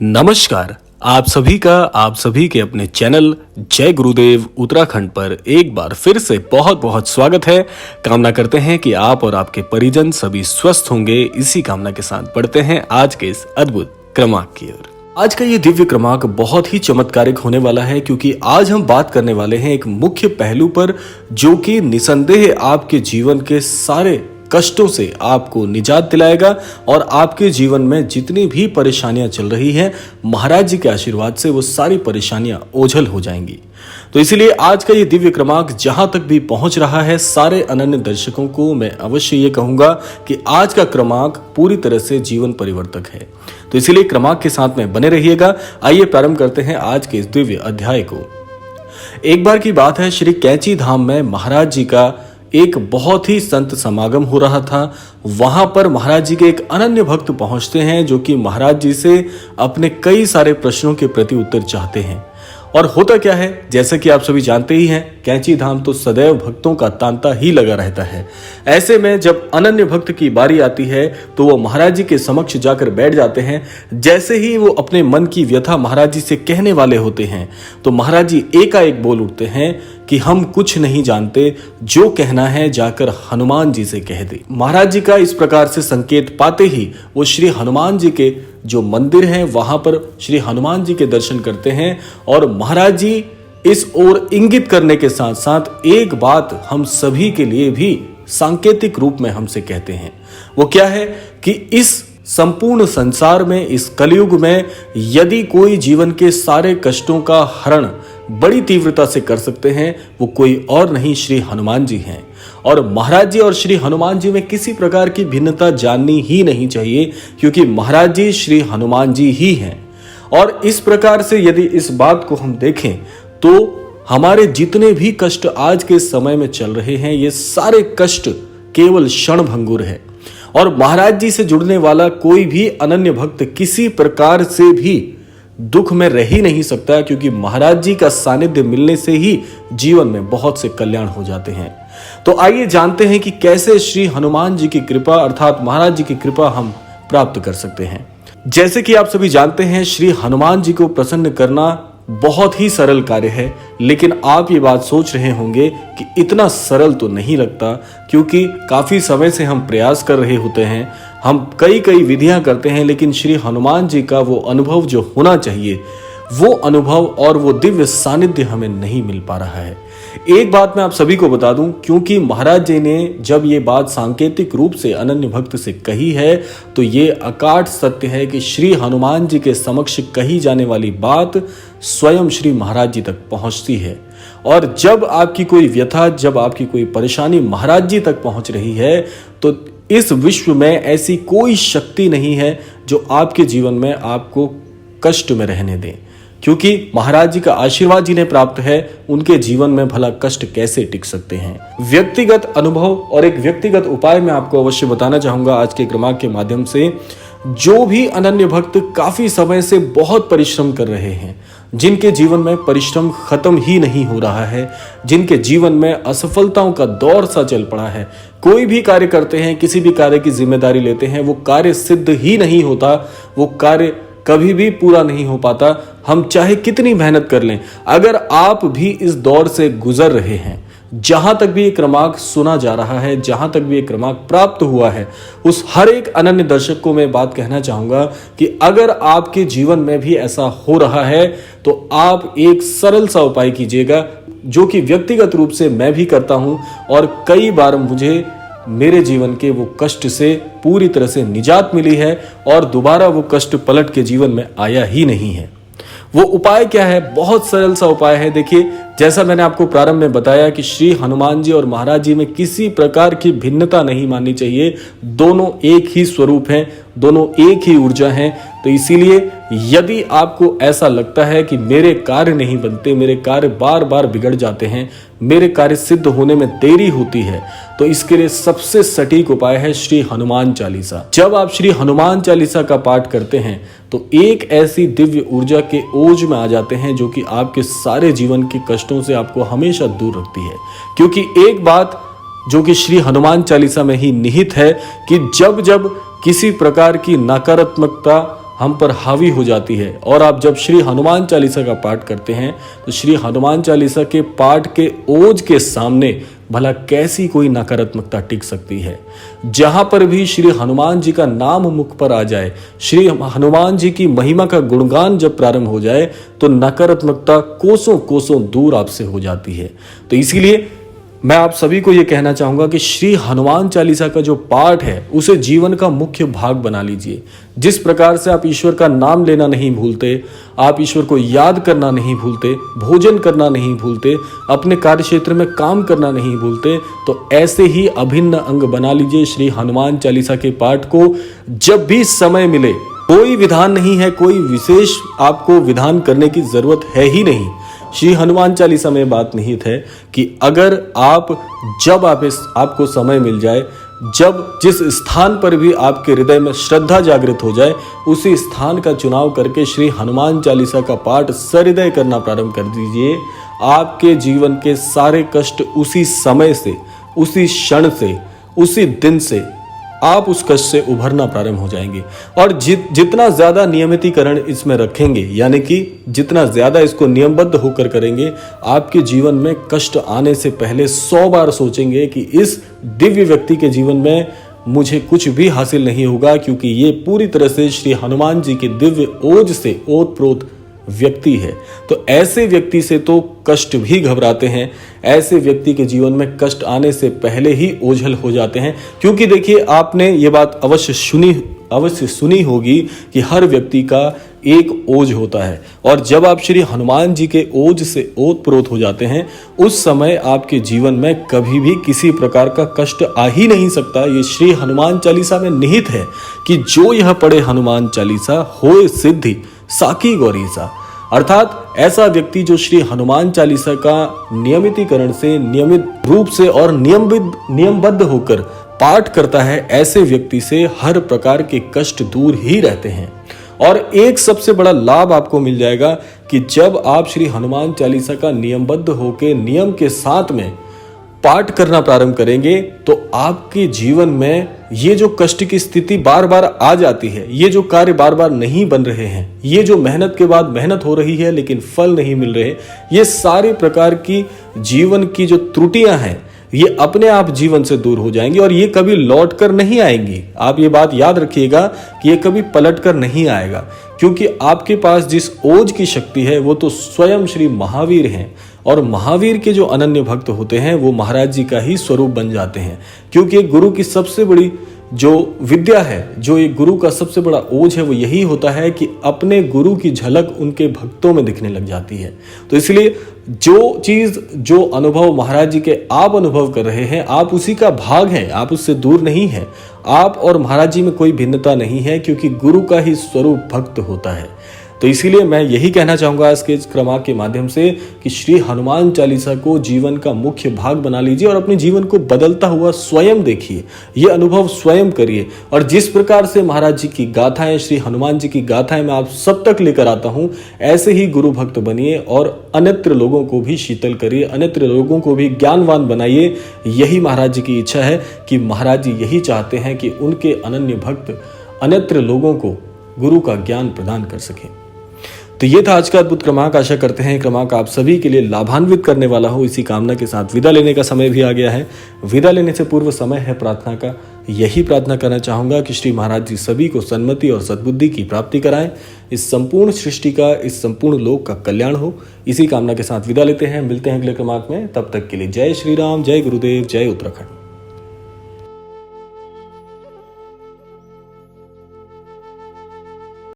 नमस्कार। आप सभी के अपने चैनल जय गुरुदेव उत्तराखंड पर एक बार फिर से बहुत बहुत स्वागत है। कामना करते हैं कि आप और आपके परिजन सभी स्वस्थ होंगे। इसी कामना के साथ बढ़ते हैं आज के इस अद्भुत क्रमांक की ओर। आज का ये दिव्य क्रमांक बहुत ही चमत्कारिक होने वाला है, क्योंकि आज हम बात करने वाले हैं एक मुख्य पहलू पर, जो कि निसंदेह आपके जीवन के सारे कष्टों से आपको निजात दिलाएगा और आपके जीवन में जितनी भी परेशानियां चल रही हैं, महाराज जी के आशीर्वाद से वो सारी परेशानियां ओझल हो जाएंगी। तो इसीलिए आज का ये दिव्य क्रमांक जहां तक भी पहुंच रहा है, सारे अनन्य दर्शकों को मैं अवश्य ये कहूंगा कि आज का क्रमांक पूरी तरह से जीवन परिवर्तक है। तो इसीलिए क्रमांक के साथ में बने रहिएगा। आइए प्रारंभ करते हैं आज के इस दिव्य अध्याय को। एक बार की बात है, श्री कैंची धाम में महाराज जी का एक बहुत ही संत समागम हो रहा था। वहां पर महाराज जी के एक अनन्य भक्त पहुंचते हैं, जो कि महाराज जी से अपने कई सारे प्रश्नों के प्रति उत्तर चाहते हैं। और होता क्या है, जैसे कि आप सभी जानते ही हैं, कैंची धाम तो सदैव भक्तों का तांता ही लगा रहता है। ऐसे में जब अनन्य भक्त की बारी आती है तो वो महाराज जी के समक्ष जाकर बैठ जाते हैं। जैसे ही वो अपने मन की व्यथा महाराज जी से कहने वाले होते हैं, तो महाराज जी एकाएक बोल उठते हैं कि हम कुछ नहीं जानते, जो कहना है जाकर हनुमान जी से कह दे। महाराज जी का इस प्रकार से संकेत पाते ही वो श्री हनुमान जी के जो मंदिर है वहां पर श्री हनुमान जी के दर्शन करते हैं। और महाराज जी इस ओर इंगित करने के साथ साथ एक बात हम सभी के लिए भी सांकेतिक रूप में हमसे कहते हैं। वो क्या है कि इस संपूर्ण संसार में, इस कलयुग में, यदि कोई जीवन के सारे कष्टों का हरण बड़ी तीव्रता से कर सकते हैं, वो कोई और नहीं श्री हनुमान जी हैं। और महाराज जी और श्री हनुमान जी में किसी प्रकार की भिन्नता जाननी ही नहीं चाहिए, क्योंकि महाराज जी श्री हनुमान जी ही हैं। और इस प्रकार से यदि इस बात को हम देखें तो हमारे जितने भी कष्ट आज के समय में चल रहे हैं, ये सारे कष्ट केवल क्षण भंगुर है। और महाराज जी से जुड़ने वाला कोई भी अनन्य भक्त किसी प्रकार से भी दुख में रह ही नहीं सकता, क्योंकि महाराज जी का सानिध्य मिलने से ही जीवन में बहुत से कल्याण हो जाते हैं। तो आइए जानते हैं कि कैसे श्री हनुमान जी की कृपा अर्थात महाराज जी की कृपा हम प्राप्त कर सकते हैं। जैसे कि आप सभी जानते हैं, श्री हनुमान जी को प्रसन्न करना बहुत ही सरल कार्य है, लेकिन आप ये बात सोच रहे होंगे कि इतना सरल तो नहीं लगता, क्योंकि काफी समय से हम प्रयास कर रहे होते हैं, हम कई विधियां करते हैं, लेकिन श्री हनुमान जी का वो अनुभव जो होना चाहिए, वो अनुभव और वो दिव्य सानिध्य हमें नहीं मिल पा रहा है। एक बात मैं आप सभी को बता दूं, क्योंकि महाराज जी ने जब ये बात सांकेतिक रूप से अनन्य भक्त से कही है, तो ये अकाट सत्य है कि श्री हनुमान जी के समक्ष कही जाने वाली बात स्वयं श्री महाराज जी तक पहुंचती है। और जब आपकी कोई व्यथा, जब आपकी कोई परेशानी महाराज जी तक पहुंच रही है, तो इस विश्व में ऐसी कोई शक्ति नहीं है जो आपके जीवन में आपको कष्ट में रहने दें, क्योंकि महाराज जी का आशीर्वाद जिन्हें प्राप्त है, उनके जीवन में भला कष्ट कैसे टिक सकते हैं। व्यक्तिगत अनुभव और एक व्यक्तिगत उपाय मैं आपको अवश्य बताना चाहूंगा आज के क्रमांक के माध्यम से। जो भी अनन्य भक्त काफी समय से बहुत परिश्रम कर रहे हैं, जिनके जीवन में परिश्रम खत्म ही नहीं हो रहा है, जिनके जीवन में असफलताओं का दौर सा चल पड़ा है, कोई भी कार्य करते हैं, किसी भी कार्य की जिम्मेदारी लेते हैं, वो कार्य सिद्ध ही नहीं होता, वो कार्य कभी भी पूरा नहीं हो पाता, हम चाहे कितनी मेहनत कर लें। अगर आप भी इस दौर से गुजर रहे हैं, जहां तक भी ये क्रमांक सुना जा रहा है, जहां तक भी ये क्रमांक प्राप्त हुआ है, उस हर एक अनन्य दर्शक को मैं बात कहना चाहूंगा कि अगर आपके जीवन में भी ऐसा हो रहा है, तो आप एक सरल सा उपाय कीजिएगा, जो कि व्यक्तिगत रूप से मैं भी करता हूं, और कई बार मुझे मेरे जीवन के वो कष्ट से पूरी तरह से निजात मिली है, और दोबारा वो कष्ट पलट के जीवन में आया ही नहीं है। वो उपाय क्या है? बहुत सरल सा उपाय है। देखिए, जैसा मैंने आपको प्रारंभ में बताया कि श्री हनुमान जी और महाराज जी में किसी प्रकार की भिन्नता नहीं माननी चाहिए। दोनों एक ही स्वरूप हैं, दोनों एक ही ऊर्जा हैं। तो इसीलिए यदि आपको ऐसा लगता है कि मेरे कार्य नहीं बनते, मेरे कार्य बार बार बिगड़ जाते हैं, मेरे कार्य सिद्ध होने में देरी होती है, तो इसके लिए सबसे सटीक उपाय है श्री हनुमान चालीसा। जब आप श्री हनुमान चालीसा का पाठ करते हैं, तो एक ऐसी दिव्य ऊर्जा के ओज में आ जाते हैं, जो कि आपके सारे जीवन के कष्टों से आपको हमेशा दूर रखती है। क्योंकि एक बात जो कि श्री हनुमान चालीसा में ही निहित है कि जब जब किसी प्रकार की नकारात्मकता हम पर हावी हो जाती है। और आप जब श्री हनुमान चालीसा का पाठ करते हैं तो श्री हनुमान चालीसा के पाठ के ओज के सामने भला कैसी कोई नकारात्मकता टिक सकती है। जहां पर भी श्री हनुमान जी का नाम मुख पर आ जाए, श्री हनुमान जी की महिमा का गुणगान जब प्रारंभ हो जाए तो नकारात्मकता कोसों कोसों दूर आपसे हो जाती है। तो इसीलिए मैं आप सभी को यह कहना चाहूंगा कि श्री हनुमान चालीसा का जो पाठ है उसे जीवन का मुख्य भाग बना लीजिए। जिस प्रकार से आप ईश्वर का नाम लेना नहीं भूलते, आप ईश्वर को याद करना नहीं भूलते, भोजन करना नहीं भूलते, अपने कार्य क्षेत्र में काम करना नहीं भूलते, तो ऐसे ही अभिन्न अंग बना लीजिए श्री हनुमान चालीसा के पाठ को। जब भी समय मिले, कोई विधान नहीं है, कोई विशेष आपको विधान करने की जरूरत है ही नहीं। श्री हनुमान चालीसा में बात निहित है कि अगर जब आपको समय मिल जाए, जब जिस स्थान पर भी आपके हृदय में श्रद्धा जागृत हो जाए, उसी स्थान का चुनाव करके श्री हनुमान चालीसा का पाठ सहृदय करना प्रारंभ कर दीजिए। आपके जीवन के सारे कष्ट उसी समय से, उसी क्षण से, उसी दिन से आप उस कष्ट से उभरना प्रारंभ हो जाएंगे। और जितना ज्यादा नियमितीकरण इसमें रखेंगे, यानी कि जितना ज्यादा इसको नियमबद्ध होकर करेंगे, आपके जीवन में कष्ट आने से पहले 100 बार सोचेंगे कि इस दिव्य व्यक्ति के जीवन में मुझे कुछ भी हासिल नहीं होगा, क्योंकि ये पूरी तरह से श्री हनुमान जी के दिव्य ओज से ओतप्रोत व्यक्ति है। तो ऐसे व्यक्ति से तो कष्ट भी घबराते हैं, ऐसे व्यक्ति के जीवन में कष्ट आने से पहले ही ओझल हो जाते हैं। क्योंकि देखिए, आपने ये बात अवश्य सुनी होगी कि हर व्यक्ति का एक ओज होता है, और जब आप श्री हनुमान जी के ओज से ओतप्रोत हो जाते हैं, उस समय आपके जीवन में कभी भी किसी प्रकार का कष्ट आ ही नहीं सकता। ये श्री हनुमान चालीसा में निहित है कि जो यह पढ़े हनुमान चालीसा होए सिद्धि साकी गौरीसा। अर्थात ऐसा व्यक्ति जो श्री हनुमान चालीसा का नियमितीकरण से, नियमित रूप से और नियमबद्ध होकर पाठ करता है, ऐसे व्यक्ति से हर प्रकार के कष्ट दूर ही रहते हैं। और एक सबसे बड़ा लाभ आपको मिल जाएगा कि जब आप श्री हनुमान चालीसा का नियमबद्ध होकर नियम के साथ में पाठ करना प्रारंभ करेंगे, तो आपके जीवन में ये जो कष्ट की स्थिति बार बार आ जाती है, ये जो कार्य बार बार नहीं बन रहे हैं, ये जो मेहनत के बाद मेहनत हो रही है लेकिन फल नहीं मिल रहे, ये सारे प्रकार की जीवन की जो त्रुटियां हैं, ये अपने आप जीवन से दूर हो जाएंगी और ये कभी लौट कर नहीं आएंगी। आप ये बात याद रखिएगा कि ये कभी पलट कर नहीं आएगा, क्योंकि आपके पास जिस ओज की शक्ति है वो तो स्वयं श्री महावीर हैं। और महावीर के जो अनन्य भक्त होते हैं वो महाराज जी का ही स्वरूप बन जाते हैं, क्योंकि एक गुरु की सबसे बड़ी जो विद्या है, जो एक गुरु का सबसे बड़ा ओज है, वो यही होता है कि अपने गुरु की झलक उनके भक्तों में दिखने लग जाती है। तो इसलिए जो चीज, जो अनुभव महाराज जी के आप अनुभव कर रहे हैं, आप उसी का भाग हैं, आप उससे दूर नहीं हैं। आप और महाराज जी में कोई भिन्नता नहीं है, क्योंकि गुरु का ही स्वरूप भक्त होता है। तो इसीलिए मैं यही कहना चाहूंगा आज के इस क्रमांक के माध्यम से कि श्री हनुमान चालीसा को जीवन का मुख्य भाग बना लीजिए और अपने जीवन को बदलता हुआ स्वयं देखिए, ये अनुभव स्वयं करिए। और जिस प्रकार से महाराज जी की गाथाएं, श्री हनुमान जी की गाथाएं मैं आप सब तक लेकर आता हूं, ऐसे ही गुरु भक्त बनिए और अन्यत्र लोगों को भी शीतल करिए, अन्यत्र लोगों को भी ज्ञानवान बनाइए। यही महाराज जी की इच्छा है कि महाराज जी यही चाहते हैं कि उनके अनन्य भक्त अन्यत्र लोगों को गुरु का ज्ञान प्रदान कर सकें। तो ये था आज का अद्भुत क्रमांक। आशा करते हैं क्रमांक आप सभी के लिए लाभान्वित करने वाला हो। इसी कामना के साथ विदा लेने का समय भी आ गया है। विदा लेने से पूर्व समय है प्रार्थना का। यही प्रार्थना करना चाहूंगा कि श्री महाराज जी सभी को सन्मति और सद्बुद्धि की प्राप्ति कराएं, इस संपूर्ण सृष्टि का, इस संपूर्ण लोक का कल्याण हो। इसी कामना के साथ विदा लेते हैं, मिलते हैं अगले क्रमांक में। तब तक के लिए जय श्री राम, जय गुरुदेव, जय उत्तराखंड।